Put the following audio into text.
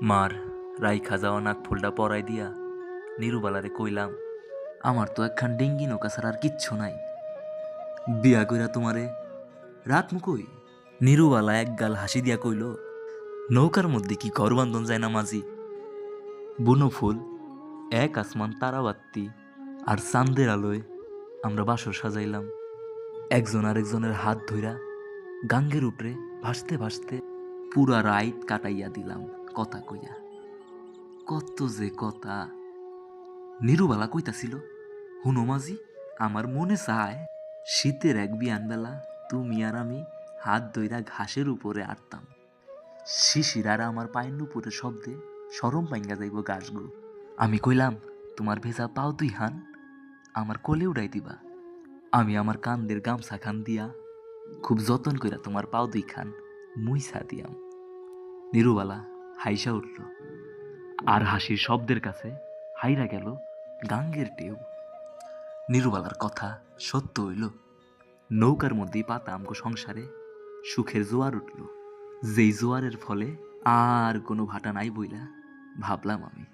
মার রাইখা যাওয়া নাক ফুলটা পরাই দিয়া নিরুবালারে কইলাম, আমার তো একখান ডেঙ্গি নৌকা ছাড়া আর কিচ্ছু নাই, বিয়া কইরা তোমারে রাত মুকই। নিরুবালা এক গাল হাসি দিয়া কইল, নৌকার মধ্যে কি ঘর বান্ধন যায় না মাঝি? বুনো ফুল, এক আসমান তারাবাত্তি আর চান্দের আলোয় আমরা বাসর সাজাইলাম। একজন আরেকজনের হাত ধইরা গাঙ্গের উপরে ভাসতে ভাসতে পুরা রাইত কাটাইয়া দিলাম কথা কইয়া। কত যে কথা। নিরুবালা কইতাছিল, হুনো মাঝি, আমার মনে চায় শীতের এক বিয়ানবেলা তুমি আর আমি হাত ধইরা ঘাসের উপরে আটতাম, শিশির আর আমার পায়ের উপরে শব্দে সরম পাইঙ্গা যাইব ঘাসগুলো। আমি কইলাম, তোমার ভেজা পাও দুই হান আমার কোলে উড়াই দিবা, আমি আমার কান্দের গামছা খান দিয়া খুব যতন কইরা তোমার পাও দুই খান মুইসা দিয়াম। নিরুবালা হাইসা উঠল, আর হাসির শব্দের কাছে হাইরা গেল গাঙ্গের ঢেউ। নিরুবালার কথা সত্য হইল। নৌকার মধ্যেই পাতা আমগো সংসারে সুখের জোয়ার উঠল, যেই জোয়ারের ফলে আর কোনো ভাটা নাই বইলা ভাবলাম আমি।